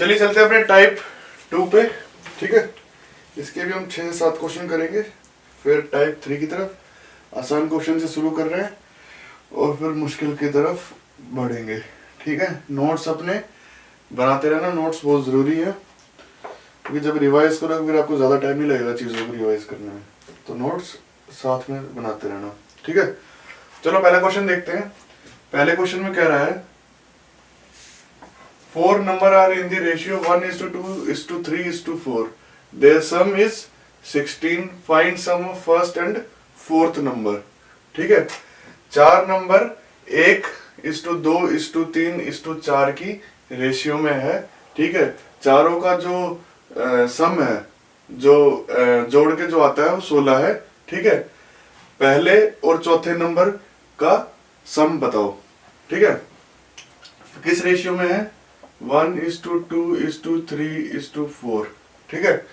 चलिए चलते हैं अपने टाइप 2 पे। ठीक है, इसके भी हम 6-7 क्वेश्चन करेंगे, फिर टाइप 3 की तरफ। आसान क्वेश्चन से शुरू कर रहे हैं और फिर मुश्किल की तरफ बढ़ेंगे। ठीक है, नोट्स अपने बनाते रहना, नोट्स बहुत ज़रूरी है क्योंकि जब रिवाइज करोगे फिर आपको ज़्यादा टाइम नहीं लगेगा चीज़ों को रिवाइज करने में, तो नोट्स साथ में बनाते रहना। ठीक है, चलो पहला क्वेश्चन देखते हैं। पहले क्वेश्चन में कह रहा है 4 number are in the ratio 1:2:3:4. Their sum is 16. Find sum of first and fourth number. ठीक है, 4 नंबर 1:2:3:4 की रेशियो में है। ठीक है, चारों का जो सम है, जो जोड़ के जो आता है वो 16 है। ठीक है, पहले और चौथे नंबर का सम बताओ। ठीक है, किस रेशियो में है? 1:2:3:4। ठीक है,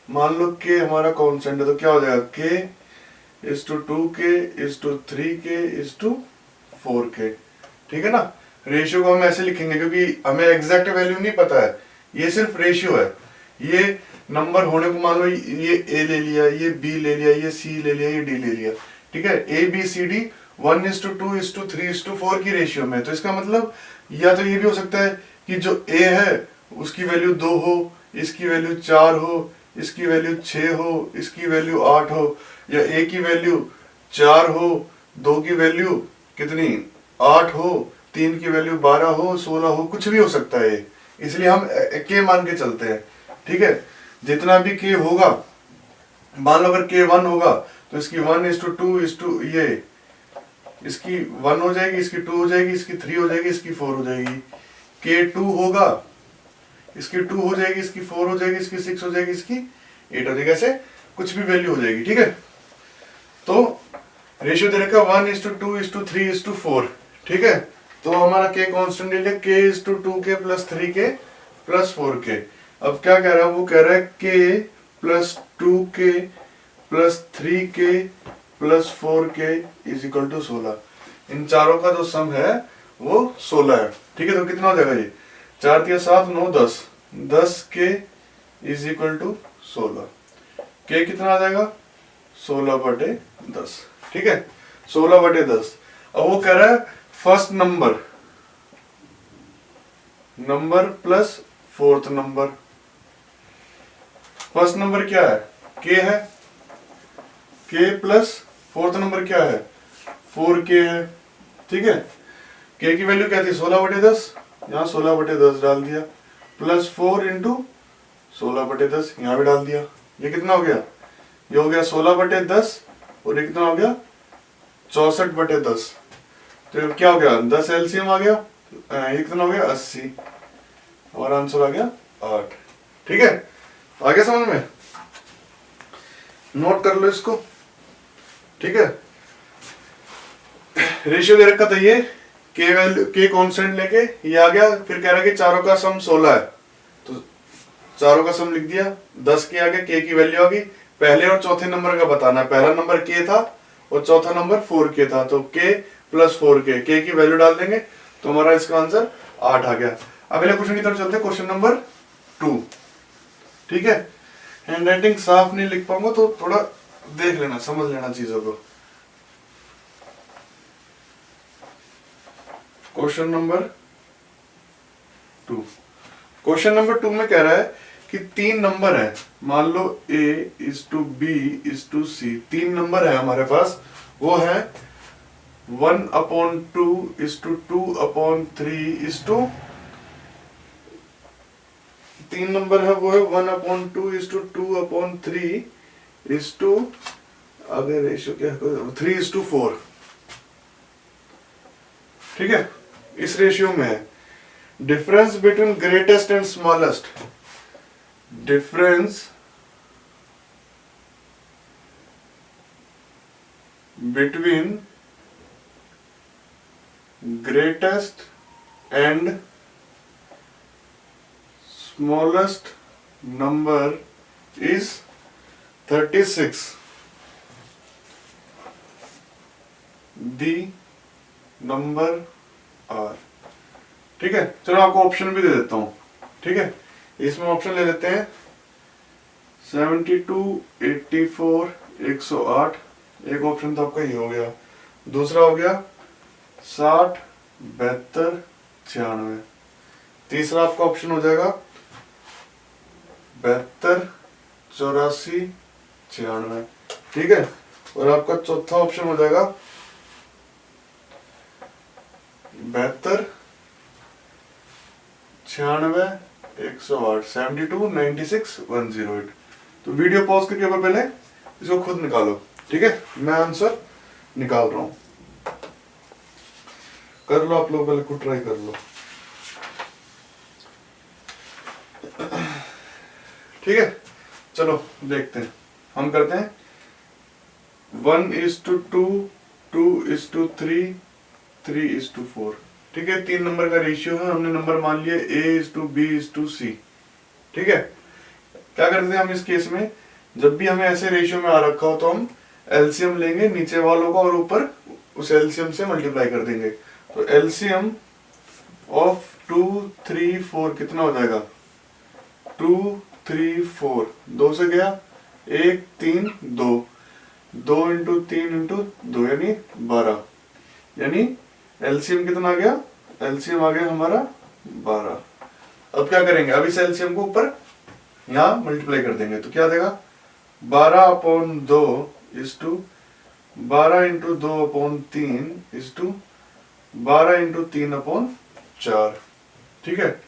मान लो के हमारा कांस्टेंट है तो क्या हो जाएगा? k:2k:3k:4k। ठीक है ना, रेशियो को हम ऐसे लिखेंगे क्योंकि हमें एग्जैक्ट वैल्यू नहीं पता है, ये सिर्फ रेशियो है। ये नंबर होने को मान लो ये a ले लिया, ये b ले लिया, ये c ले लिया, ये d ले लिया। ठीक है, a b c d 1:2:3:4 की रेशियो में, तो इसका मतलब या तो ये भी हो सकता है कि जो a है उसकी वैल्यू 2 हो, इसकी वैल्यू 4 हो, इसकी वैल्यू 6 हो, इसकी वैल्यू 8 हो, या a की वैल्यू 4 हो, 2 की वैल्यू कितनी 8 हो, 3 की वैल्यू 12 हो, 16 हो, कुछ भी हो सकता है। इसलिए हम k मान के चलते हैं। ठीक है, जितना भी k होगा, मान लो अगर k 1 होगा तो इसकी 1:2 ये इसकी 1 हो जाएगी, इसकी 2 हो जाएगी, इसकी 3 हो जाएगी, इसकी 4 हो जाएगी। k 2 होगा, इसकी 2 हो जाएगी, इसकी 4 हो जाएगी, इसकी 6 हो जाएगी, इसकी 8 हो जाएगी, ऐसे कुछ भी वैल्यू हो जाएगी। ठीक है, तो रेशियो दे रखा 1:2:3:4। ठीक है, तो हमारा k कांस्टेंट ले लिया, k:2k + 3k + 4k। अब क्या कह रहा है? वो कह रहा है k + 2k + 3k + 4k = 16। इन चारों का जो सम है वो 16 है। ठीक है, तो कितना हो जाएगा? ये 4 × 7 9 10 10k = 16। k कितना आ जाएगा? 16/10। ठीक है, 16/10। अब वो कह रहा है first number plus fourth number. First number क्या है? k है, k प्लस फोर्थ नंबर क्या है? 4k है। ठीक है, k की वैल्यू क्या थी? 16/10, यहाँ 16/10 डाल दिया, प्लस 4 × 16/10 यहाँ भी डाल दिया। ये कितना हो गया? ये हो गया 16/10 और ये कितना हो गया? 64/10। तो क्या हो गया? 10 एलसीएम आ गया, ये कितना हो गया? 80। हमारा आंसर आ गया 8। ठीक है, आ गया समझ में? नोट कर लो इसको। ठीक है, रेशियो दे रखा था ये, के वैल्यू के कांस्टेंट लेके ये आ गया। फिर कह रहा है कि चारों का सम 16 है, तो चारों का सम लिख दिया। 10 के आगे के की वैल्यू आ गई। पहले और चौथे नंबर का बताना है। पहला नंबर के था और चौथा नंबर 4k था, तो k + 4k, k की वैल्यू डाल देंगे तो हमारा इसका आंसर 8 आ गया। अगले क्वेश्चन की तरफ चलते हैं, क्वेश्चन नंबर 2। ठीक है, हैंडराइटिंग साफ नहीं लिख पाऊंगा तो थोड़ा देख लेना, समझ लेना चीजों को। Question number 2। क्वेश्चन नंबर 2 में कह रहा है कि 3 नंबर है, मान लो a:b:c, 3 नंबर है हमारे पास। वो है 1/2:2/3 3 नंबर है, वो है 1/2:2/3 आगे रेशियो क्या है? 3:4। ठीक है, इस रेशियो में है। Difference between greatest and smallest, difference between greatest and smallest number is 36। The number are. ठीक है, चलो आपको ऑप्शन भी दे देता हूं। ठीक है, इसमें ऑप्शन ले लेते हैं 72, 84, 108, एक ऑप्शन तो आपका ये हो गया, दूसरा हो गया 60, 72, 96, तीसरा आपका ऑप्शन हो जाएगा 72, 84, 96, ठीक है। और आपका चौथा ऑप्शन हो जाएगा 72, 96, 108, 72, 96, 108। तो वीडियो पॉज करके पहले इसको खुद निकालो, ठीक है। मैं आंसर निकाल रहा हूं, कर लो आप लोग, पहले खुद ट्राई कर लो, ठीक है। चलो देखते हैं, हम करते हैं 1:2, 2:3, 3:4, ठीक है। 3 नंबर का रेशियो है, हमने नंबर मान लिया A:B:C, ठीक है। क्या करते हैं हम इस केस में, जब भी हमें ऐसे रेशियो में आ रखा हो तो हम एलसीएम लेंगे नीचे वालों का और ऊपर उस एलसीएम से मल्टीप्लाई कर देंगे। तो एलसीएम ऑफ 2, 3, 4 कितना हो जाएगा, 2, 3, 4, 2 से गया 1, 3, 2, 2 × 3 × 2 यानी 12, यानी एलसीएम कितना आ गया, एलसीएम आ गया हमारा 12। अब क्या करेंगे, अब इस एलसीएम को ऊपर यहाँ मल्टीप्लाई कर देंगे, तो क्या देगा 12/2 = 12 × 2/3 = 12 × 3/4, ठीक है।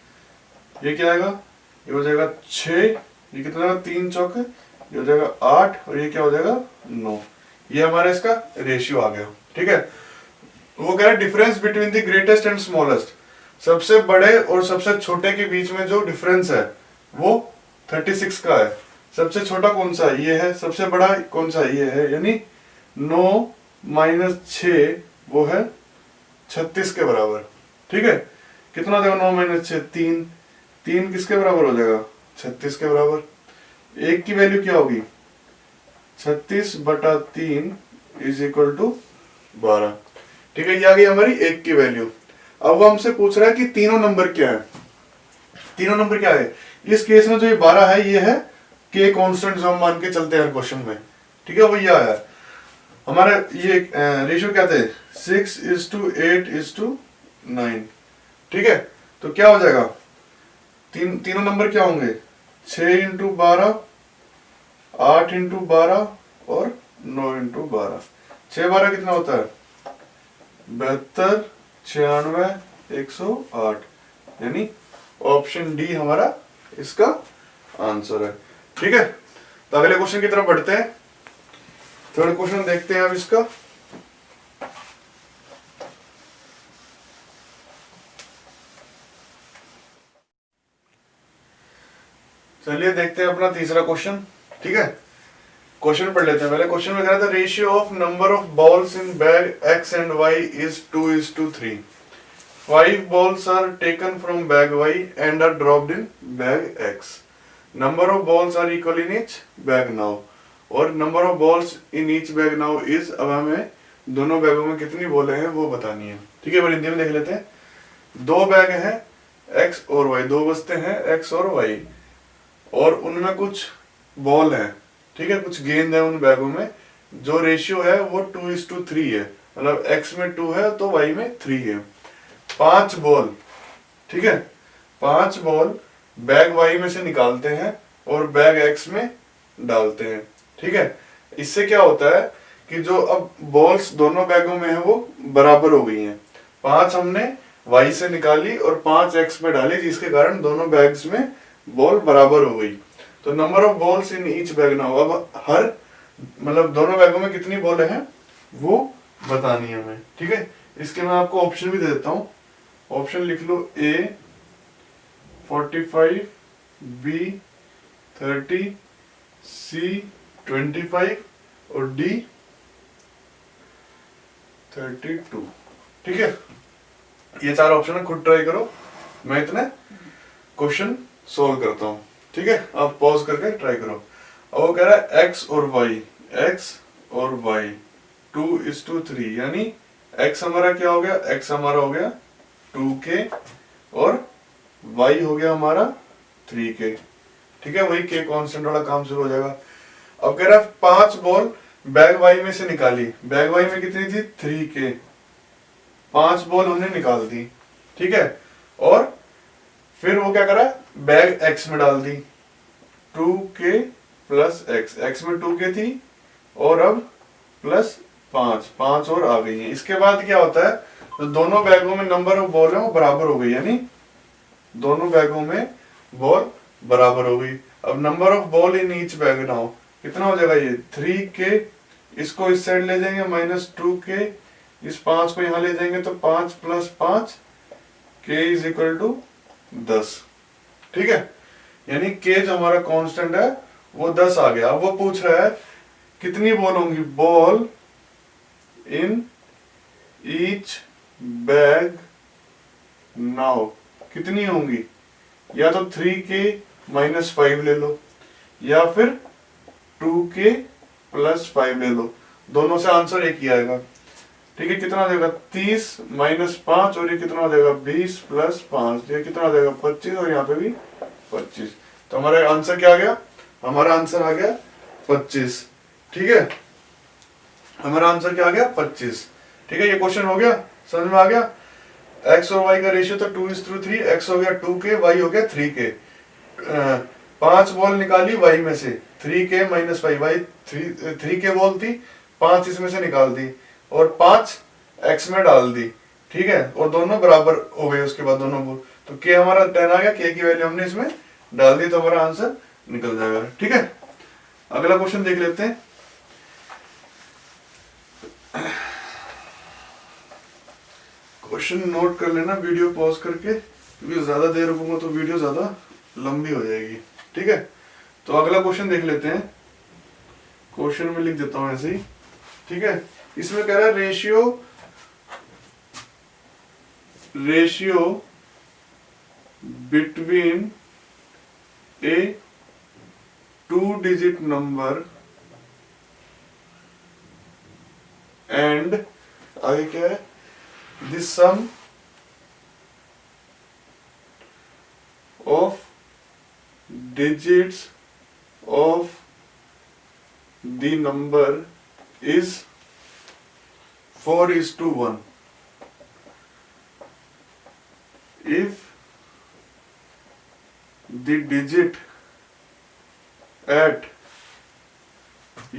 ये क्या आएगा, ये हो जाएगा 6, ये कितना होगा 3 चौक, ये हो जाएगा 8 और ये क्या हो जाएगा 9। ये हमारा इसका रेशियो आ गया, ठीक है। वो कह रहा है difference between the greatest and smallest, सबसे बड़े और सबसे छोटे के बीच में जो डिफरेंस है वो 36 का है। सबसे छोटा कौन सा है, ये है, सबसे बड़ा कौन सा है, ये है, यानी 9 - 6 वो है 36 के बराबर, ठीक है। कितना देगा 9 - 6, 3, 3 किसके बराबर हो जाएगा 36 के बराबर। एक की वैल्यू क्या होगी 36/3 = 12, ठीक है। ये आ गई हमारी एक की वैल्यू। अब वो हमसे पूछ रहा है कि तीनों नंबर क्या है, तीनों नंबर क्या है। इस केस में जो ये 12 है ये है के कांस्टेंट जो हम मान के चलते हैं क्वेश्चन में, ठीक है। वो ये आया हमारा, ये रेशियो क्या थे 6:8:9, ठीक है। तो क्या हो जाएगा, तीनों नंबर क्या होंगे 6 × 12, 8 × 12 और 9 × 12। 6 12 कितना होता है 72, 96, 108, यानी ऑप्शन डी हमारा इसका आंसर है, ठीक है। तो अगले क्वेश्चन की तरफ बढ़ते हैं, थर्ड क्वेश्चन देखते हैं अब इसका। चलिए देखते हैं अपना तीसरा क्वेश्चन, ठीक है। क्वेश्चन पढ़ लेते हैं पहले। क्वेश्चन में कह रहा था ratio of number of balls in bag x and y is 2:3। 5 balls are taken from bag y and are dropped in bag x. Number of balls are equal in each bag now. और number of balls in each bag now is, अब हमें दोनों बैगों में कितनी बॉलें हैं वो बतानी है, ठीक है। हिंदी में देख लेते हैं। 2 बैग हैं x और y, 2 बचते हैं x और y, और उनमें कुछ बॉल है, ठीक है, कुछ गेंद है उन बैगों में। जो रेशियो है वो 2:3 है, मतलब x में 2 है तो y में 3 है। 5 बॉल, ठीक है, 5 बॉल बैग y में से निकालते हैं और बैग x में डालते हैं, ठीक है। इससे क्या होता है कि जो अब बॉल्स दोनों बैगों में है वो बराबर हो गई हैं। 5 हमने y से निकाली और 5 x में डाली, जिसके कारण दोनों बैग्स में बॉल बराबर हो गई। तो number of balls in each bag now, अब हर मतलब दोनों बैगों में कितनी बॉल हैं वो बतानी है हमें, ठीक है। इसके मैं आपको ऑप्शन भी दे देता हूँ। ऑप्शन लिख लो, A 45, B 30, C 25 और D 32, ठीक है। ये 4 ऑप्शन है, खुद ट्राई करो, मैं इतने क्वेश्चन सोल्व करता हूँ, ठीक है। आप पॉज करके ट्राई करो। अब वो कह रहा है x और y 2:3, यानी x हमारा क्या हो गया, x हमारा हो गया 2k और y हो गया हमारा 3k। ठीक है, वही k कांस्टेंट वाला काम शुरू हो जाएगा। अब कह रहा है 5 बॉल बैग वाई में से निकाली। बैग वाई में कितनी थी? 3k। 5 बॉल हमने निकाल दी। ठीक है, और फिर वो क्या करा, बैग x में डाल दी, 2k प्लस x। x में 2k थी और अब प्लस 5 और आ गई है। इसके बाद क्या होता है, तो दोनों बैगों में नंबर ऑफ बॉल है वो बराबर हो गई, यानी दोनों बैगों में बॉल बराबर हो गई। अब number of ball in each bag now कितना हो जाएगा, ये 3k। इसको इस साइड ले जाएंगे -2k, इस 5 को यहां ले जाएंगे तो 5 + 5 k इज इक्वल टू 10। ठीक है, यानी k जो हमारा कांस्टेंट है वो 10 आ गया। अब वो पूछ रहा है कितनी बॉल होंगी, ball in each bag now कितनी होंगी, या तो 3k - 5 ले लो या फिर 2k + 5 ले लो, दोनों से आंसर एक ही आएगा। ठीक है, कितना हो जाएगा 30 - 5 और ये कितना हो जाएगा 20 + 5, ये कितना हो जाएगा 25 और यहाँ पे भी 25। तो हमारा आंसर क्या आ गया, हमारा आंसर आ गया 25। ठीक है, हमारा आंसर क्या आ गया 25। ठीक है, ये क्वेश्चन हो गया, समझ में आ गया। x और y का रेशियो तो 2:3, x हो गया 2k, y हो गया 3k। 5 बॉल निकाली y में से, 3k - 5, y 3k बॉल थी, 5 इसमें से निकाल दी और 5 x में डाल दी। ठीक है, और दोनों बराबर हो गए उसके बाद दोनों बॉल, तो k हमारा 10 आ गया, k की वैल्यू हमने इसमें डाल दी तो हमारा आंसर निकल जाएगा। ठीक है, अगला क्वेश्चन देख लेते हैं। क्वेश्चन नोट कर लेना वीडियो पॉज करके, क्योंकि ज्यादा देर रुकूंगा तो वीडियो ज्यादा लंबी हो जाएगी। ठीक है, तो अगला क्वेश्चन देख लेते हैं। क्वेश्चन में लिख देता हूं ऐसे ही। ठीक है, इसमें कह रहा है ratio between A 2-digit number and, आगे क्या है, the sum of digits of the number is 4:1 if the digit at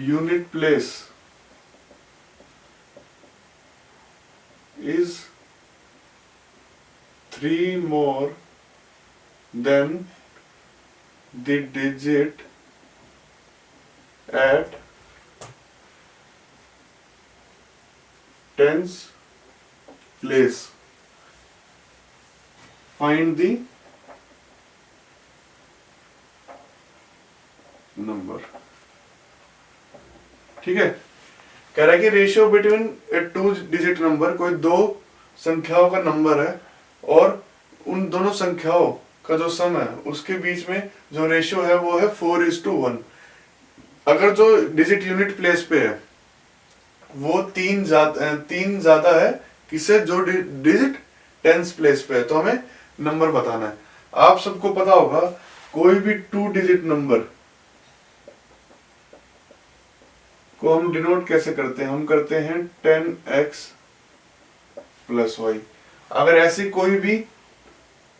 unit place is 3 more than the digit at tens place. Find the number. ठीक है, कह रहा है कि ratio between 2-digit number, कोई दो संख्याओं का नंबर है और उन दोनों संख्याओं का जो सम है उसके बीच में जो रेशियो है वो है 4:1। अगर जो डिजिट यूनिट प्लेस पे है वो 3 ज्यादा है किससे, जो डिजिट टेंस प्लेस पे है, तो हमें नंबर बताना है। आप सबको पता होगा कोई भी 2-digit नंबर को हम डिनोट कैसे करते हैं, हम करते हैं 10x + y। अगर ऐसी कोई भी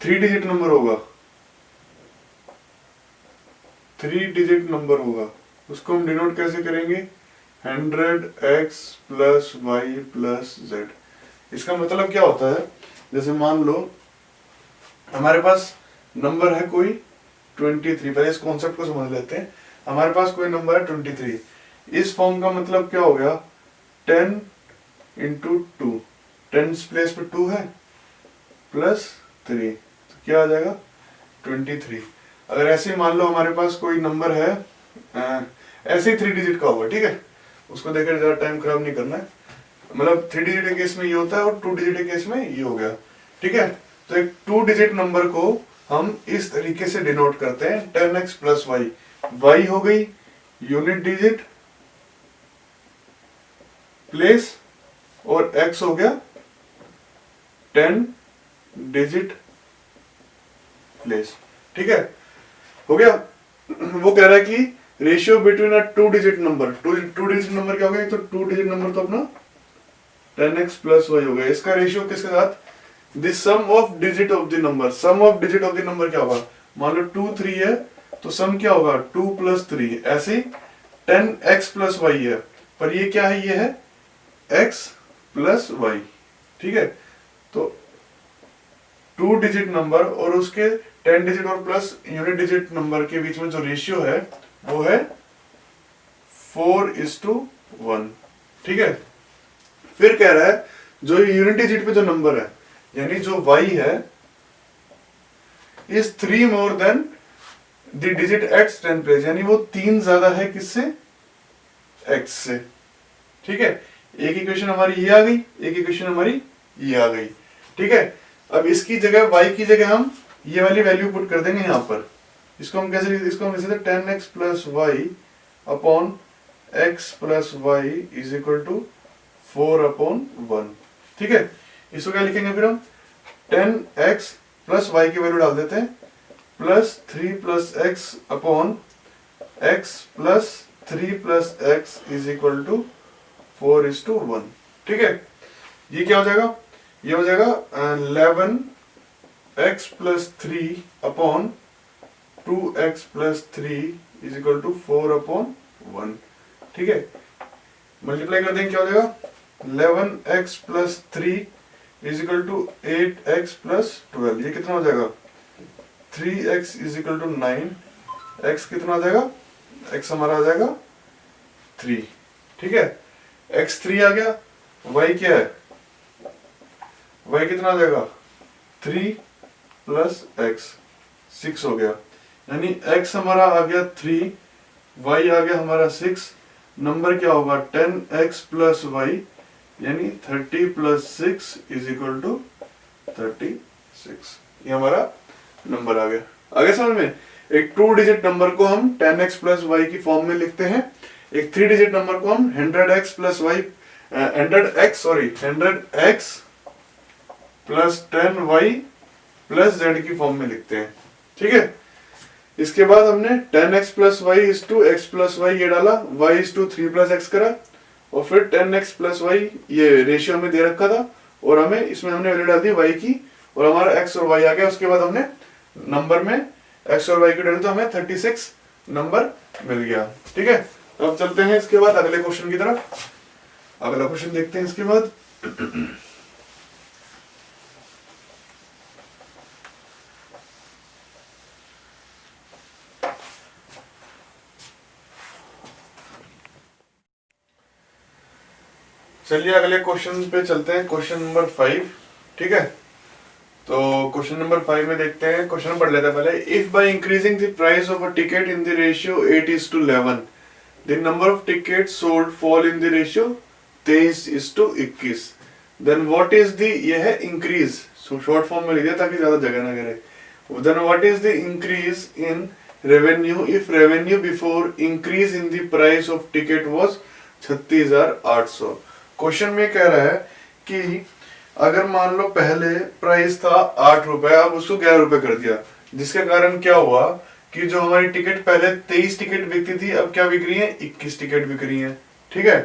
3-digit नंबर होगा, 3-digit नंबर होगा, उसको हम डिनोट कैसे करेंगे, 100x + y + z। इसका मतलब क्या होता है, जैसे मान लो हमारे पास नंबर है कोई 23, पहले इस कॉन्सेप्ट को समझ लेते हैं। हमारे पास कोई नंबर है 23, इस फॉर्म का मतलब क्या हो गया, 10 × 2, 10 प्लेस पे 2 है +3, तो क्या आ जाएगा 23। अगर ऐसे मान लो हमारे पास कोई नंबर है ऐसे ही 3-digit का होगा, ठीक है, उसको देखकर ज्यादा टाइम खराब नहीं करना है, मतलब 3-digit के केस में ये होता है और 2-digit के केस में ये हो गया। ठीक है, तो एक 2-digit नंबर को हम इस तरीके से डिनोट करते हैं 10x + y। y हो गई यूनिट डिजिट प्लेस और x हो गया 10-digit प्लेस। ठीक है, हो गया। वो कह रहा है कि ratio between a two digit number, two digit number क्या हो गया, तो टू डिजिट नंबर तो अपना 10x प्लस वाई हो गया। इसका रेशियो किसके साथ, the sum of digit of the number. Sum of digit of the number क्या होगा, मान लो 2 3 है तो सम क्या होगा 2 प्लस 3, ऐसे 10x प्लस वाई है, पर ये क्या है, ये है x प्लस वाई। ठीक है, तो 2 डिजिट नंबर और उसके 10 डिजिट और प्लस यूनिट डिजिट नंबर के बीच में जो रेशियो है वो है 4:1। ठीक है, फिर कह रहा है जो यूनिट डिजिट पे जो नंबर है यानी जो y है is 3 more than the digit at 10 place, यानी वो 3 ज्यादा है किससे, x से। ठीक है, एक इक्वेशन हमारी ये आ गई, एक इक्वेशन हमारी ये आ गई। ठीक है, अब इसकी जगह y की जगह हम ये वाली वैल्यू पुट कर देंगे यहां पर। इसको हम कैसे, इसको हम लिख 10x plus y upon x plus y is equal to 4/1। ठीक है, इसको क्या लिखेंगे फिर हम 10x प्लस वाई की वैल्यू डाल देते हैं plus 3 plus x upon x plus 3 plus x is equal to 4:1। ठीक है, ये क्या हो जाएगा, ये हो जाएगा 11x plus 3 upon 2x plus 3 is equal to 4/1। ठीक है, मल्टीप्लाई कर देंगे क्या हो जाएगा 11x plus 3 is equal to 8x plus 12। ये कितना हो जाएगा 3x is equal to 9, x कितना आ जाएगा, x हमारा आ जाएगा 3। ठीक है, x 3 आ गया, y क्या है, y कितना आ जाएगा 3 प्लस x 6 हो गया, यानी x हमारा आ गया 3, y आ गया हमारा 6, नंबर क्या होगा 10x प्लस y यानी 30 प्लस 6 इज इक्वल टू 36। ये हमारा नंबर आ गया। आगे समझ में, एक 2 डिजिट नंबर को हम 10x प्लस y की फॉर्म में लिखते हैं, एक 3 डिजिट नंबर को हम 100x plus y 100x plus 10y plus z की फॉर्म में लिखते हैं। ठीक है, इसके बाद हमने 10x plus y is to x plus y ये डाला, y is to 3 plus x करा, और फिर 10x प्लस वाई ये रेशियो में दे रखा था और हमें इसमें हमने वैल्यू डाल दी y की और हमारा x और y आ गया। उसके बाद हमने नंबर में x और y की डाली तो हमें 36 नंबर मिल गया। ठीक है, तो अब चलते हैं इसके बाद अगले क्वेश्चन की तरफ। अगला क्वेश्चन देखते हैं इसके बाद। चलिए अगले क्वेश्चन पे चलते हैं, क्वेश्चन नंबर 5। ठीक है, तो क्वेश्चन नंबर 5 में देखते हैं, क्वेश्चन पढ़ लेते हैं पहले। If by increasing the price of a ticket in the ratio 8:11 the number of tickets sold fall in the ratio 23:21 then what is the, ये है इंक्रीज, सो शॉर्ट फॉर्म में लिख दिया ताकि ज्यादा जगह ना करे। Then what is the increase in revenue if revenue before increase in the price of ticket was 36,800। Question में कह रहा है कि अगर मान लो पहले प्राइस था 8 रुपए, अब उसको 11 रुपए कर दिया, जिसके कारण क्या हुआ कि जो हमारी टिकट पहले 23 टिकट बिकती थी अब क्या बिक रही है 21 टिकट बिक रही है। ठीक है,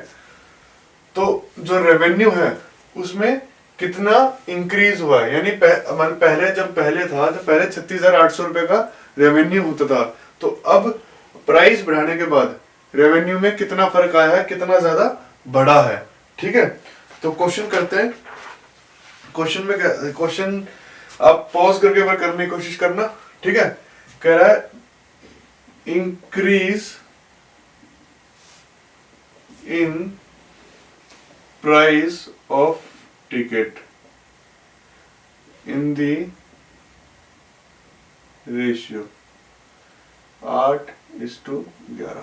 तो जो रेवेन्यू है उसमें कितना इंक्रीज हुआ है, यानी पहले जब पहले था तो पहले 36,800 रुपए का रेवेन्यू होता था, तो अब प्राइस बढ़ाने के बाद रेवेन्यू में कितना फर्क आया है, कितना ज्यादा बढ़ा है। ठीक है, तो क्वेश्चन करते हैं। क्वेश्चन में क्वेश्चन आप पॉज करके बार करने की कोशिश करना। ठीक है, कह रहा है increase in price of ticket in the ratio 8:11।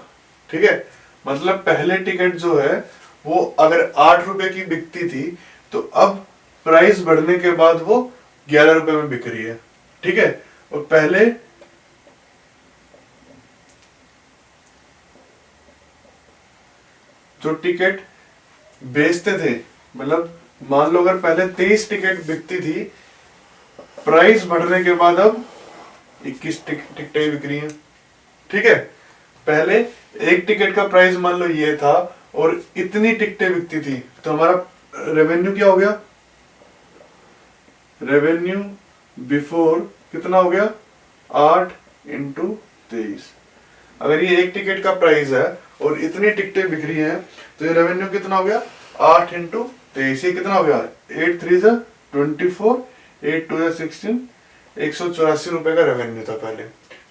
ठीक है, मतलब पहले टिकट जो है वो अगर 8 रुपए की बिकती थी तो अब प्राइस बढ़ने के बाद वो 11 रुपए में बिक रही है। ठीक है, और पहले जो टिकट बेचते थे, मतलब मान लो अगर पहले 23 टिकट बिकती थी, प्राइस बढ़ने के बाद अब 21 टिकटें बिक रही हैं। ठीक है, पहले एक टिकट का प्राइस मान लो ये था और इतनी टिकटें बिकती थी, तो हमारा रेवेन्यू क्या हो गया, रेवेन्यू बिफोर कितना हो गया 8 इंटू 23। अगर ये एक टिकट का प्राइस है और इतनी टिकटें बिक रही हैं तो ये रेवेन्यू कितना हो गया 8 इंटू 23, ये कितना हो गया 8 3 जा 24, 8 2 जा 16, 184 रुपए का रेवेन्यू था पहले।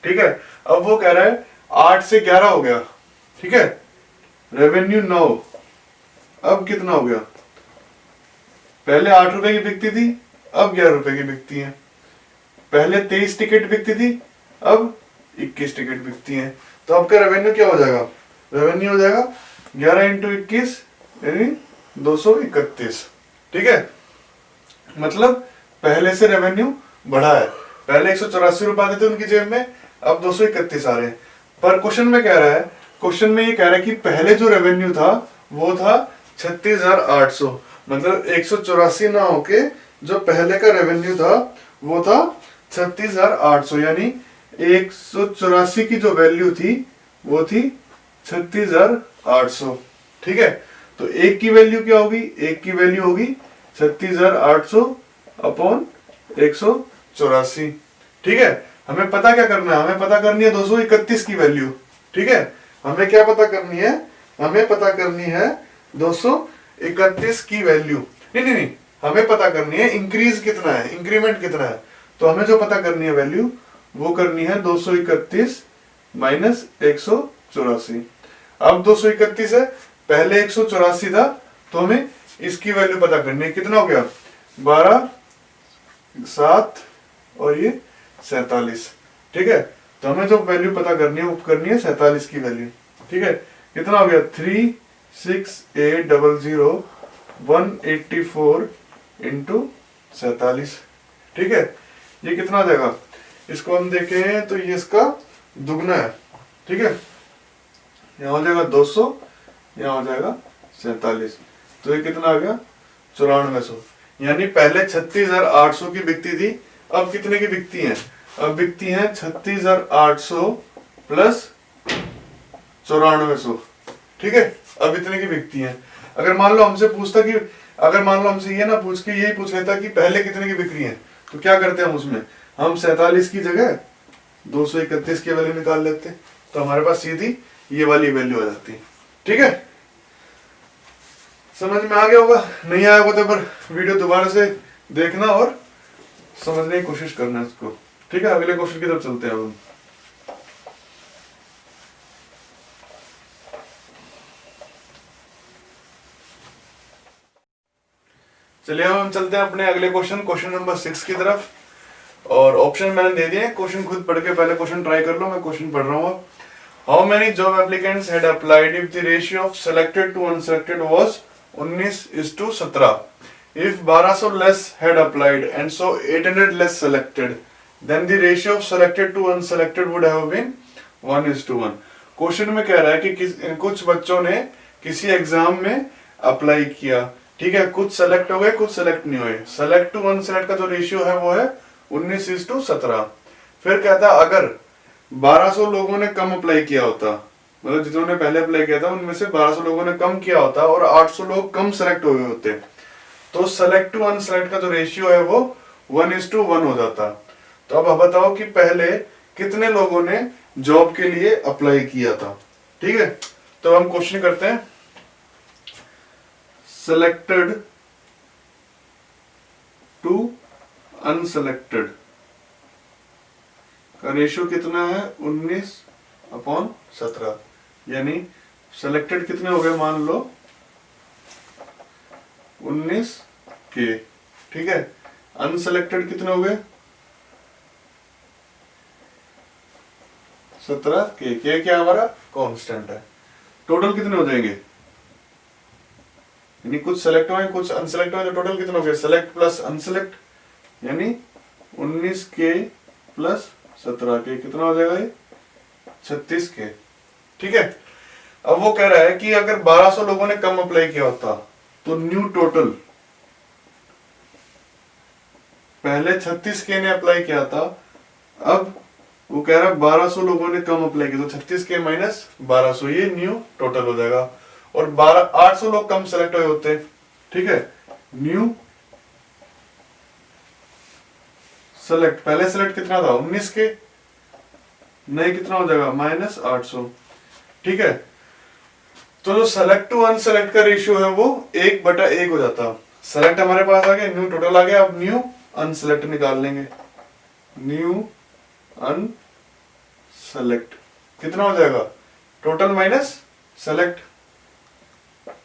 ठीक है, अब वो कह रहा है 8 से 11 हो गया, ठीक है, रेवेन्यू 9, अब कितना हो गया, पहले 8 रुपए की बिकती थी अब 11 रुपए की बिकती है, पहले 23 टिकट बिकती थी अब 21 टिकट बिकती है, तो आपका रेवेन्यू क्या हो जाएगा, रेवेन्यू हो जाएगा 11 इंटू 21 यानी 231। ठीक है, मतलब पहले से रेवेन्यू बढ़ा है, पहले 184 रुपए आते थे उनकी जेब में, अब 231 आ रहे हैं। पर क्वेश्चन में कह रहा है, क्वेश्चन में ये कह रहा है कि पहले जो रेवेन्यू था वो था 36,800, मतलब 184 ना होके जो पहले का रेवेन्यू था वो था 36,800, यानी 184 की जो वैल्यू थी वो थी 36,800। ठीक है, तो एक की वैल्यू क्या होगी, एक की वैल्यू होगी 36,800 अपॉन 184। ठीक है, हमें पता क्या करना है, हमें पता करनी है 231 की वैल्यू। ठीक है, हमें क्या पता करनी है, हमें पता करनी है 231 की वैल्यू, नहीं, हमें पता करनी है इंक्रीज कितना है, इंक्रीमेंट कितना है, तो हमें जो पता करनी है वैल्यू वो करनी है 231 माइनस 184। अब 231 है, पहले 184 था, तो हमें इसकी वैल्यू पता करनी है, कितना हो गया 12 7 और ये 47। ठीक है, तो हमें जो वैल्यू पता करनी है वो करनी है 47 की वैल्यू। ठीक है, कितना हो गया 36800 184 इंटू 47। ठीक है, ये कितना आ जाएगा, इसको हम देखें तो ये इसका दुगना है। ठीक है, यहाँ हो जाएगा 200, यहाँ हो जाएगा 47, तो ये कितना आ गया 9400, यानी पहले 36,800 की बिकती थी, अब कितने की बिकती हैं, अब बिकती हैं 36,800 प्लस 9400। ठीक है, अब इतने की बिकती हैं। अगर मान लो हमसे पूछता कि, अगर मान लो हमसे ये ना पूछ के यही पूछ लेता कि पहले कितने की बिक्री है, तो क्या करते हैं हम उसमें, हम 47 की जगह 231 की वैल्यू निकाल लेते, तो हमारे पास सीधी ये वाली वैल्यू आ जाती है। ठीक है, समझ में आ गया होगा, नहीं आया होगा तो पर वीडियो दोबारा से देखना और समझने की कोशिश करना इसको। ठीक है, अगले क्वेश्चन की तरफ चलते हैं अब हम। चलिए अब हम चलते हैं अपने अगले क्वेश्चन, क्वेश्चन नंबर 6 की तरफ, और ऑप्शन मैंने दे दिए, क्वेश्चन खुद पढ़ के पहले क्वेश्चन ट्राई कर लो, मैं क्वेश्चन पढ़ रहा हूँ। How many job applicants had applied if the ratio of selected to unselected was 19:17? If 1200 less had applied and so 800 less selected, then the ratio of selected to unselected would have been 1:1. Question में कह रहा है कि कुछ बच्चों ने किसी exam में अप्लाई किया, ठीक है, कुछ सेलेक्ट हो गए कुछ सेलेक्ट नहीं हुए, सेलेक्ट टू अनसेलेक्ट का जो रेशियो है वो है 19:17। फिर कहता अगर 1200 लोगों ने कम अप्लाई किया होता, मतलब जिन्होंने पहले अप्लाई किया था उनमें से 1200 लोगों ने कम किया होता और 800 लोग कम सेलेक्ट हुए होते, तो सेलेक्ट टू अनसेलेक्ट का जो रेशियो है वो 1:1 हो जाता। तो अब बताओ कि पहले कितने लोगों ने जॉब के लिए अप्लाई किया था। ठीक है, तो हम क्वेश्चन करते हैं, सेलेक्टेड टू अनसेलेक्टेड का रेशियो कितना है 19/17, यानी सेलेक्टेड कितने हो गए मान लो 19 के, ठीक है, अनसेलेक्टेड कितने हो गए 17 के क्या हमारा कांस्टेंट है, टोटल कितने हो जाएंगे, यानी कुछ सेलेक्ट हुए कुछ अनसेलेक्ट हुए, तो टोटल कितने हो गए, सेलेक्ट प्लस अनसेलेक्ट, यानी 19 के प्लस 17 के कितना हो जाएगा ये 36 के। ठीक है, अब वो कह रहा है कि अगर 1200 लोगों ने कम अप्लाई किया होता तो न्यू टोटल, पहले 36 के ने अप्लाई किया था, अब वो कह रहा है 1200 लोगों ने कम अप्लाई किया, तो 36 के माइनस 1200 ये न्यू टोटल हो जाएगा। और 800 लोग कम सेलेक्ट हुए होते, ठीक है, न्यू सेलेक्ट, पहले सेलेक्ट कितना था 19 के, नहीं कितना हो जाएगा माइनस 800, ठीक है। तो जो सेलेक्ट टू अनसेलेक्ट का रेशियो है वो 1/1 हो जाता। सेलेक्ट हमारे पास आ गया, न्यू टोटल आ गया, अब न्यू अनसेलेक्ट निकाल लेंगे। न्यू अनसेलेक्ट कितना हो जाएगा, टोटल माइनस सेलेक्ट,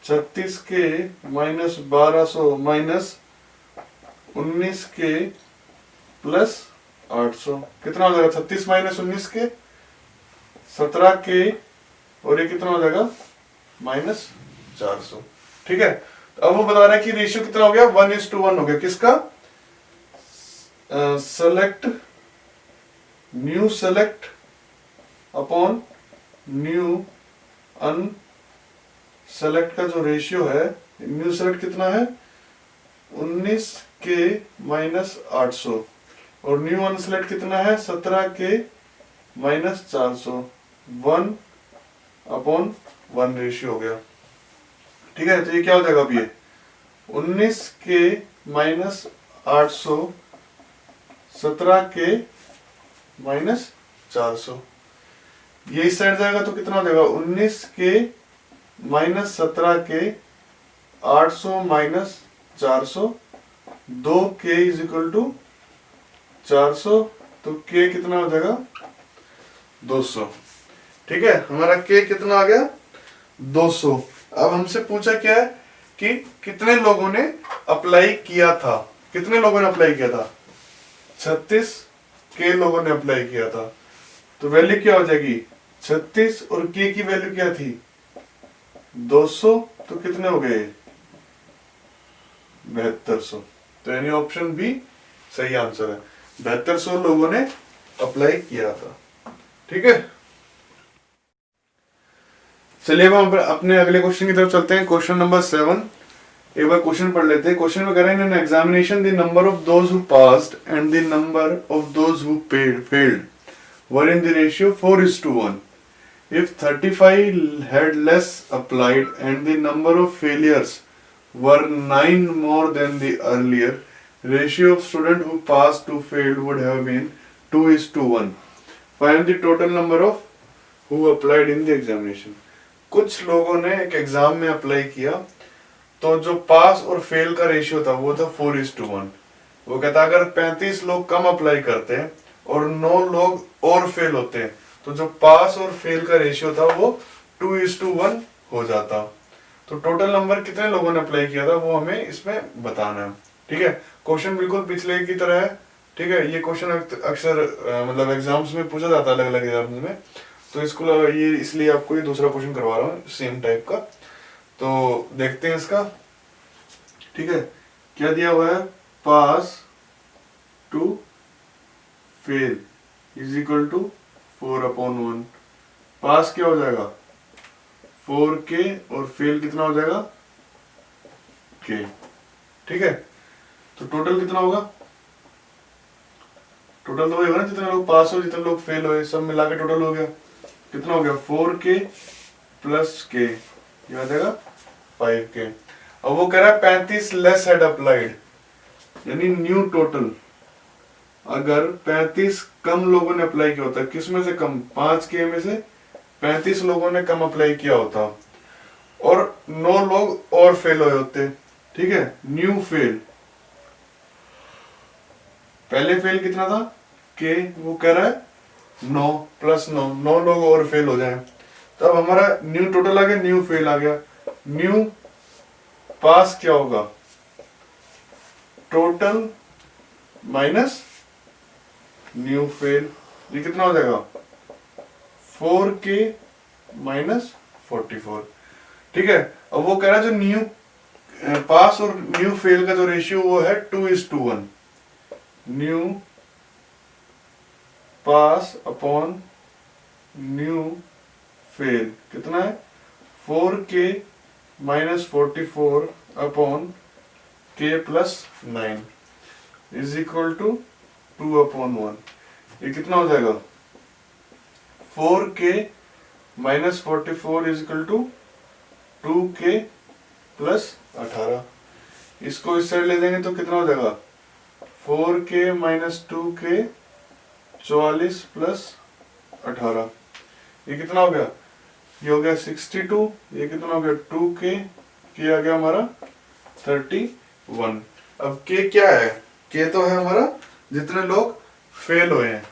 36 के माइनस 1200 माइनस 19 के प्लस 800 कितना हो जाएगा, 36 माइनस 19 के 17 के, और ये कितना हो जाएगा माइनस 400, ठीक है। अब वो बता रहा है कि रेशियो कितना हो गया, 1:1 हो गया, किसका, select, new select upon new unselect का जो रेशियो है, न्यू सेलेक्ट कितना है 19 के माइनस 800 और न्यू अनसेलेक्ट कितना है 17 के माइनस 400, 1/1 रेशियो हो गया, ठीक है। तो ये क्या हो जाएगा, अब ये 19 के माइनस 800 17 के माइनस 400, ये इस साइड जाएगा तो कितना हो जाएगा 19 के माइनस 17 के 800 माइनस 400, 2 के इज इक्वल टू 400, तो के कितना हो जाएगा 200, ठीक है। हमारा के कितना आ गया 200। अब हमसे पूछा क्या है कि कितने लोगों ने अप्लाई किया था, कितने लोगों ने अप्लाई किया था, 36 के लोगों ने अप्लाई किया था, तो वैल्यू क्या हो जाएगी 36 और के की वैल्यू क्या थी 200, तो कितने हो गए 7200, तो यानी ऑप्शन बी सही आंसर है, 7200 लोगों ने अप्लाई किया था, ठीक है। चलिए अब हम अपने अगले क्वेश्चन की तरफ चलते हैं। क्वेश्चन नंबर 7, एक बार क्वेश्चन पढ़ लेते हैं। क्वेश्चन में कह रहे हैं in examination the number of those who passed and the number of those who failed were in the ratio 4:1। If 35 had less applied and the number of failures were 9 more than the earlier, ratio of student who passed to failed would have been 2:1. Find the total number of who applied in the examination. कुछ लोगों ने एक exam में apply किया, तो जो पास और fail का रेशियो था वो था 4:1। वो कहता अगर 35 लोग कम अप्लाई करते हैं और 9 लोग और फेल होते हैं, तो जो पास और फेल का रेशियो था वो 2:1 हो जाता। तो टोटल नंबर कितने लोगों ने अप्लाई किया था वो हमें इसमें बताना है, ठीक है। क्वेश्चन बिल्कुल पिछले की तरह है, ठीक है। ये क्वेश्चन अक्सर मतलब एग्जाम्स में पूछा जाता है अलग अलग एग्जाम्स में, तो इसको ये इसलिए आपको ये दूसरा क्वेश्चन करवा रहा हूँ सेम टाइप का। तो देखते हैं इसका, ठीक है। क्या दिया हुआ है, pass to fail is equal to 4/1। Pass क्या हो जाएगा 4k और फेल कितना हो जाएगा k, ठीक है। तो टोटल कितना होगा, टोटल तो वही होगा ना, जितने लोग पास हो जितने लोग फेल हुए सब मिला के टोटल हो गया, कितना हो गया 4k प्लस k, ये आ जाएगा 5k। अब वो कह रहा है 35 लेस हैड अप्लाइड, यानी न्यू टोटल अगर 35 कम लोगों ने अप्लाई किया होता, किस में से कम, 5k में से 35 लोगों ने कम अप्लाई किया होता और 9 लोग और फेल हुए होते, ठीक है। न्यू फेल, पहले फेल कितना था k, वो कह रहा है 9 प्लस 9, 9 लोग और फेल हो जाए, तो अब हमारा न्यू टोटल आ गया, न्यू फेल आ गया। न्यू पास क्या होगा, टोटल माइनस न्यू फेल, ये कितना हो जाएगा 4k माइनस 44, ठीक है। अब वो कह रहा है जो न्यू पास और न्यू फेल का जो रेशियो वो है 2:1। New pass upon new fail कितना है 4k minus 44 upon k plus 9 is equal to 2/1। ये कितना हो जाएगा 4k minus 44 is equal to 2k plus 18। इसको इस साइड ले देंगे तो कितना हो जाएगा 4k माइनस 2k 44 प्लस 18। ये कितना हो गया, ये हो गया 62। ये कितना हो गया 2k, के आ गया हमारा 31। अब k क्या है, k तो है हमारा जितने लोग फेल हुए हैं।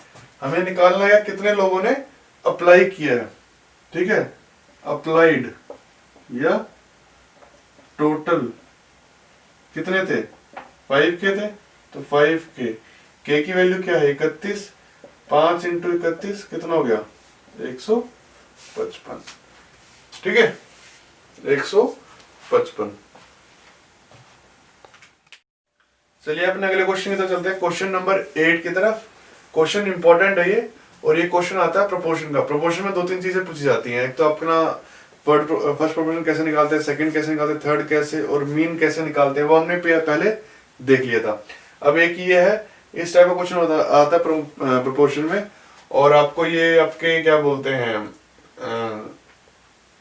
हमें निकालना है कितने लोगों ने अप्लाई किया है, ठीक है, अप्लाइड या टोटल कितने थे 5k थे, तो 5k, k की वैल्यू क्या है 31, 5 इंटू 31 कितना हो गया 155, ठीक है 155। चलिए अपने अगले क्वेश्चन की तरफ चलते हैं, क्वेश्चन नंबर 8 की तरफ। क्वेश्चन इंपॉर्टेंट है ये, और ये क्वेश्चन आता है प्रोपोर्शन का। प्रोपोर्शन में 2-3 चीजें पूछी जाती हैं, एक तो अपना फर्स्ट प्रोपोर्शन कैसे निकालते हैं, सेकंड कैसे निकालते हैं, थर्ड कैसे, और मीन कैसे निकालते हैं, वो हमने पहले देख लिया था। अब एक ये है, इस टाइप का क्वेश्चन आता है प्रोपोर्शन में, और आपको ये आपके क्या बोलते हैं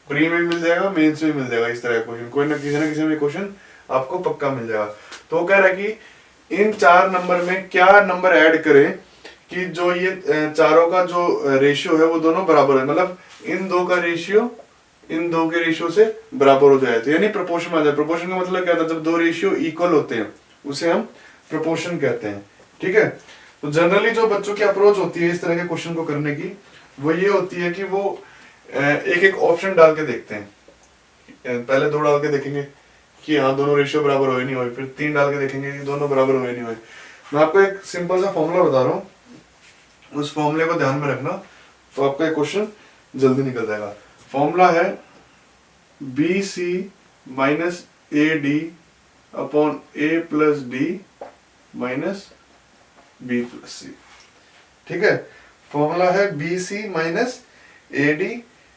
प्री में भी मिल जाएगा, मेंस में भी मिल जाएगा। इस तरह का क्वेश्चन कोई ना किसी में क्वेश्चन आपको पक्का मिल जाएगा। तो वो कह रहा है कि इन 4 नंबर में क्या नंबर ऐड करें कि जो ये चारों का जो रेशियो है वो दोनों बराबर है, मतलब इन दो का रेशियो इन दो के रेशियो से बराबर हो जाए, तो यानी प्रोपोर्शन में आ जाए। प्रोपोर्शन का मतलब क्या था, जब दो रेशियो इक्वल होते हैं उसे हम प्रोपोर्शन कहते हैं, ठीक है। तो जनरली जो बच्चों की अप्रोच होती है इस तरह के क्वेश्चन को करने की, वो ये होती है कि वो एक एक ऑप्शन डाल के देखते हैं। पहले 2 डाल के देखेंगे कि हाँ दोनों रेशियो बराबर हुए नहीं हुए, फिर 3 डाल के देखेंगे कि दोनों बराबर हुए नहीं हुए। मैं आपको एक सिंपल सा फॉर्मूला बता रहा हूँ, उस फॉर्मूले को ध्यान में रखना, तो आपका क्वेश्चन जल्दी निकल जाएगा। फॉर्मूला है BC minus AD upon A plus D minus B plus C, ठीक है। फॉर्मूला है BC minus AD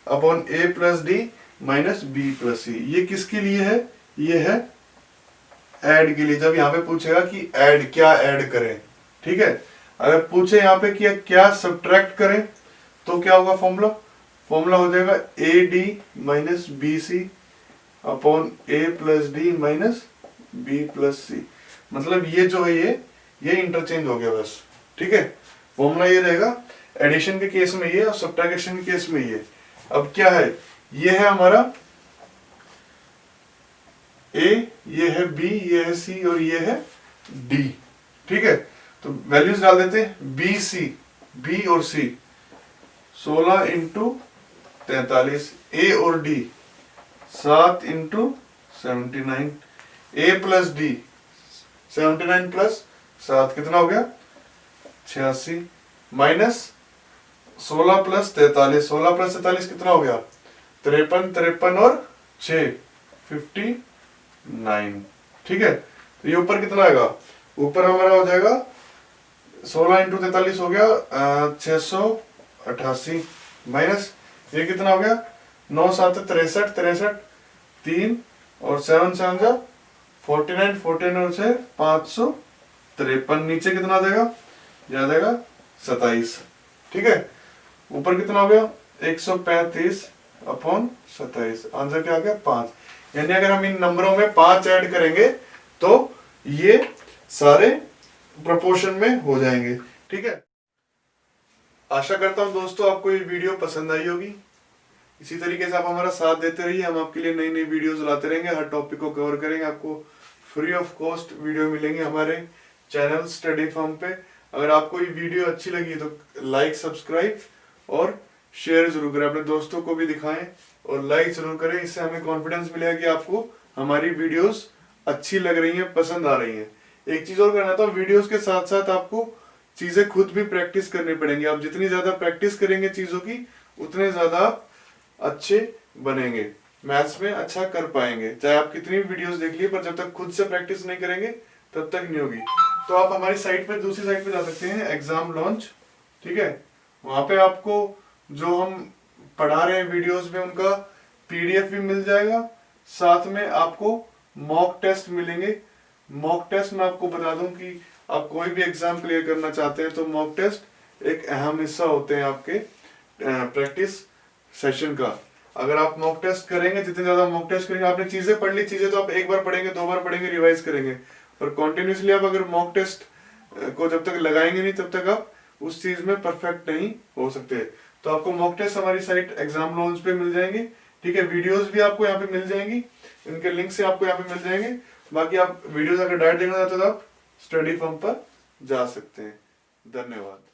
upon A plus D minus B plus C। ये किसके लिए है, ये है ऐड के लिए। जब यहाँ पे पूछेगा कि ऐड क्या ऐड करें, ठीक है, अगर पूछे यहाँ पे कि क्या सब्ट्रैक्ट करें तो क्या होगा फॉर्मूला हो जाएगा AD minus BC upon A plus D minus B plus C। मतलब ये जो है ये इंटरचेंज हो गया बस, ठीक है। फॉर्मूला ये रहेगा एडिशन के केस में ये, और सब्ट्रैक्शन के केस में ये। अब क्या है, ये है हमारा A, ये है B, ये है C और ये है D, ठीक है। तो वैल्यूज डाल देते हैं B और C 16 इंटू 43, A और D 7 into 79, A plus D 79 plus 7 कितना हो गया 86, माइनस 16 प्लस 43, 16 प्लस 43 कितना हो गया 53 और 6 59, ठीक है। तो ये ऊपर कितना आएगा, ऊपर हमारा हो जाएगा 16 इंटू 43 हो गया 688, माइनस ये कितना हो गया 9 7 63 3 और 7 7 जा 49 और 6 553, नीचे कितना आ जाएगा, ये आ जाएगा 27, ठीक है। ऊपर कितना हो गया 135 अपॉन 27, आंसर क्या आ गया 5। यानी अगर हम इन नंबरों में 5 ऐड करेंगे तो ये सारे प्रोपोर्शन में हो जाएंगे, ठीक है। आशा करता हूं दोस्तों आपको ये वीडियो पसंद आई होगी। इसी तरीके से आप हमारा साथ देते रहिए, हम आपके लिए नई नई वीडियोस लाते रहेंगे, हर टॉपिक को कवर करेंगे। आपको फ्री ऑफ कॉस्ट वीडियो मिलेंगे हमारे चैनल स्टडी फॉर्म पे। अगर आपको ये वीडियो अच्छी लगी तो लाइक, सब्सक्राइब और शेयर जरूर करें, अपने दोस्तों को भी दिखाएं और लाइक जरूर करें। इससे हमें कॉन्फिडेंस मिलेगा कि आपको हमारी वीडियोस अच्छी लग रही हैं, पसंद आ रही हैं। एक चीज और करना था, वीडियोस के साथ साथ आपको चीजें खुद भी प्रैक्टिस करनी पड़ेंगी। आप जितनी ज्यादा प्रैक्टिस करेंगे चीजों की, उतने ज्यादा आप अच्छे बनेंगे, मैथ्स में अच्छा कर पाएंगे। चाहे आप कितनी भी वीडियोस देख लिए, पर जब तक खुद से प्रैक्टिस नहीं करेंगे तब तक नहीं होगी। तो आप हमारी साइट पे, दूसरी साइट पे जा सकते हैं, एग्जाम लॉन्च, ठीक है। वहां पे आपको जो हम पढ़ा रहे हैं वीडियोस में उनका PDF भी मिल जाएगा, साथ में आपको मॉक टेस्ट मिलेंगे। मॉक टेस्ट में आपको बता दूं कि आप कोई भी एग्जाम क्लियर करना चाहते हैं तो मॉक टेस्ट एक अहम हिस्सा होते हैं आपके प्रैक्टिस सेशन का। अगर आप मॉक टेस्ट करेंगे, जितने ज्यादा मॉक टेस्ट करेंगे, आपने चीजें पढ़ ली, चीजें तो आप एक बार पढ़ेंगे, 2 बार पढ़ेंगे, रिवाइज करेंगे, और कॉन्टिन्यूसली आप अगर मॉक टेस्ट को जब तक लगाएंगे नहीं तब तक आप उस चीज में परफेक्ट नहीं हो सकते। तो आपको मॉक टेस्ट हमारी साइट एग्जाम लॉन्च पे मिल जाएंगे, ठीक है। वीडियोस भी आपको यहाँ पे मिल जाएंगी, इनके लिंक से आपको यहाँ पे मिल जाएंगे। बाकी आप वीडियोस अगर डायरेक्ट देखना चाहते हो तो आप स्टडी फॉर्म पर जा सकते हैं। धन्यवाद।